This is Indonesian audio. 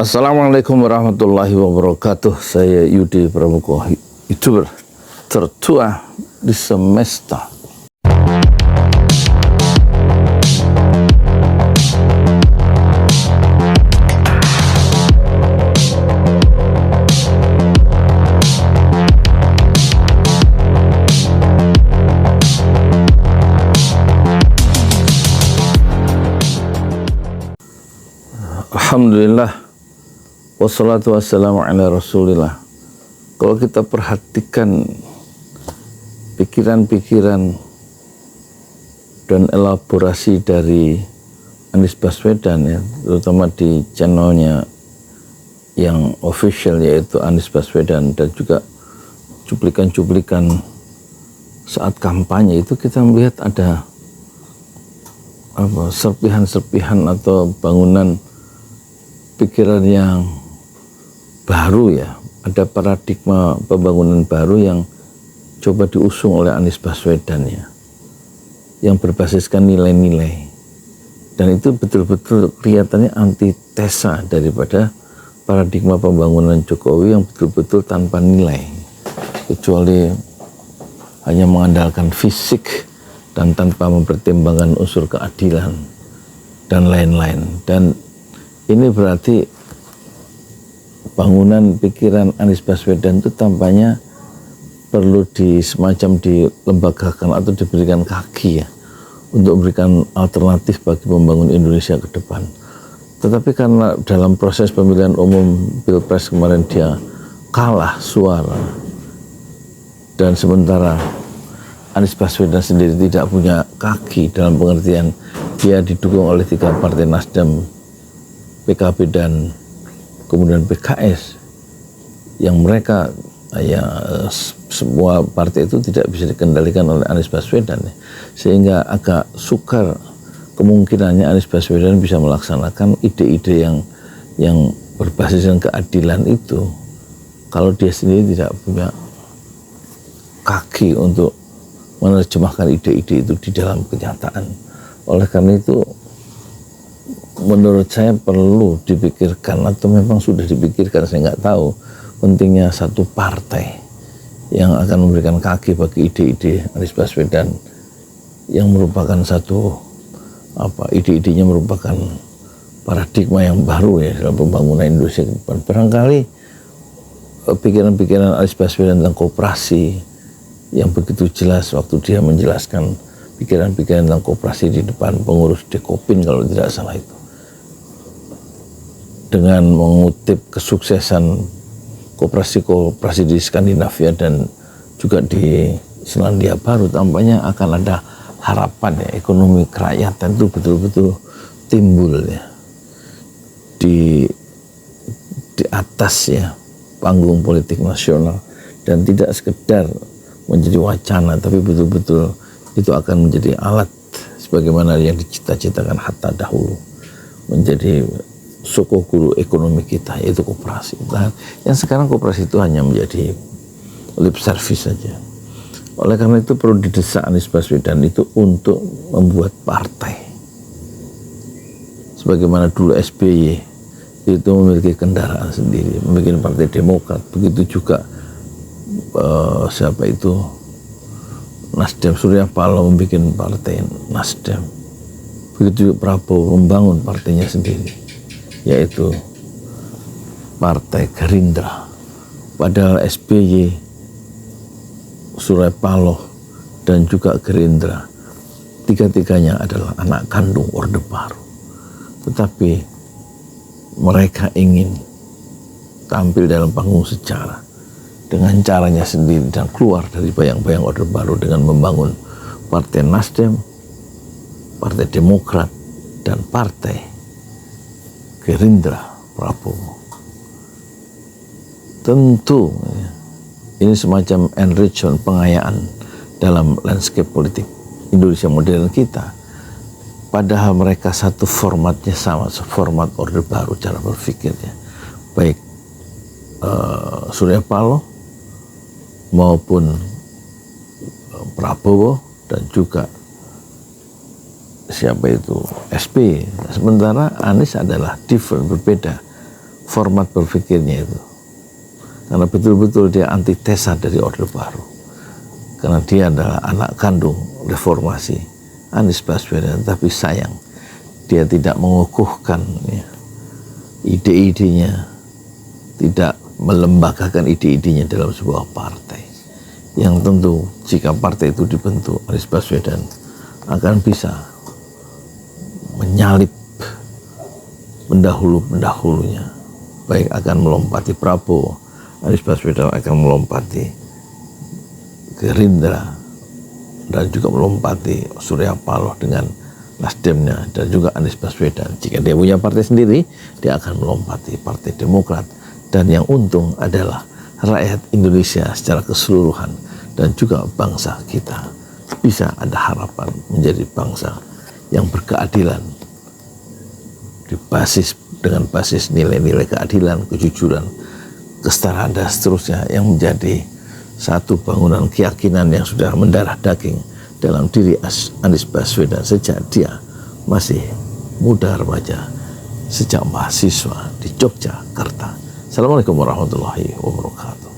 Assalamualaikum warahmatullahi wabarakatuh. Saya Yudi Pramuko, YouTuber tertua di semesta. Alhamdulillah, wassalatu wassalamu ala rasulillah. Kalau kita perhatikan pikiran-pikiran dan elaborasi dari Anies Baswedan ya, terutama di channelnya yang official yaitu Anies Baswedan, dan juga cuplikan-cuplikan saat kampanye itu, kita melihat ada serpihan-serpihan atau bangunan pikiran yang baru ya, ada paradigma pembangunan baru yang coba diusung oleh Anies Baswedan ya, yang berbasiskan nilai-nilai, dan itu betul-betul kelihatannya antitesa daripada paradigma pembangunan Jokowi yang betul-betul tanpa nilai, kecuali hanya mengandalkan fisik dan tanpa mempertimbangkan unsur keadilan dan lain-lain. Dan ini berarti bangunan pikiran Anies Baswedan itu tampaknya perlu semacam dilembagakan atau diberikan kaki ya, untuk memberikan alternatif bagi membangun Indonesia ke depan. Tetapi karena dalam proses pemilihan umum Pilpres kemarin dia kalah suara, dan sementara Anies Baswedan sendiri tidak punya kaki, dalam pengertian dia didukung oleh 3 partai Nasdem, PKB dan kemudian PKS, yang mereka ya semua partai itu tidak bisa dikendalikan oleh Anies Baswedan ya. Sehingga agak sukar kemungkinannya Anies Baswedan bisa melaksanakan ide-ide yang berbasis keadilan itu kalau dia sendiri tidak punya kaki untuk menerjemahkan ide-ide itu di dalam kenyataan. Oleh karena itu, menurut saya perlu dipikirkan, atau memang sudah dipikirkan, saya nggak tahu, pentingnya satu partai yang akan memberikan kaki bagi ide-ide Anies Baswedan yang merupakan ide-idenya merupakan paradigma yang baru ya dalam pembangunan Indonesia ke depan. Barangkali pikiran-pikiran Anies Baswedan tentang koperasi yang begitu jelas waktu dia menjelaskan pikiran-pikiran tentang koperasi di depan pengurus Dekopin kalau tidak salah itu, dengan mengutip kesuksesan koperasi-koperasi di Skandinavia dan juga di Selandia Baru, tampaknya akan ada harapan ya, ekonomi kerakyatan itu betul-betul timbul ya di atas ya panggung politik nasional, dan tidak sekedar menjadi wacana, tapi betul-betul itu akan menjadi alat sebagaimana yang dicita-citakan Hatta dahulu, menjadi soko guru ekonomi kita, yaitu koperasi. Nah, yang sekarang koperasi itu hanya menjadi lip service saja. Oleh karena itu perlu didesak Anies Baswedan itu untuk membuat partai. Sebagaimana dulu SBY itu memiliki kendaraan sendiri, memiliki Partai Demokrat, begitu juga Nasdem, Surya Paloh membuat partai Nasdem, begitu juga Prabowo membangun partainya sendiri, yaitu Partai Gerindra. Padahal SBY, Surya Paloh, dan juga Gerindra, tiga-tiganya adalah anak kandung Orde Baru. Tetapi mereka ingin tampil dalam panggung sejarah dengan caranya sendiri dan keluar dari bayang-bayang Orde Baru dengan membangun Partai Nasdem, Partai Demokrat, dan Partai Gerindra Prabowo. Tentu ini semacam enrichment, pengayaan dalam landscape politik Indonesia modern kita. Padahal mereka satu formatnya sama, format Orde Baru cara berpikirnya, baik Surya Paloh maupun Prabowo dan juga SBY. Sementara Anies adalah different, berbeda format berpikirnya itu. Karena betul-betul dia antitesa dari Orde Baru. Karena dia adalah anak kandung reformasi Anies Baswedan, tapi sayang dia tidak mengukuhkan ya, ide-idenya, tidak melembagakan ide-idenya dalam sebuah partai. Yang tentu jika partai itu dibentuk, Anies Baswedan akan bisa menyalip pendahulu-pendahulunya, baik akan melompati Prabowo, Anies Baswedan akan melompati Gerindra, dan juga melompati Surya Paloh dengan Nasdemnya, dan juga Anies Baswedan. Jika dia punya partai sendiri, dia akan melompati Partai Demokrat, dan yang untung adalah rakyat Indonesia secara keseluruhan dan juga bangsa kita. Bisa ada harapan menjadi bangsa yang berkeadilan dengan basis nilai-nilai keadilan, kejujuran, kesetaraan dan seterusnya, yang menjadi satu bangunan keyakinan yang sudah mendarah daging dalam diri Anies Baswedan sejak dia masih muda remaja, sejak mahasiswa di Yogyakarta. Assalamualaikum warahmatullahi wabarakatuh.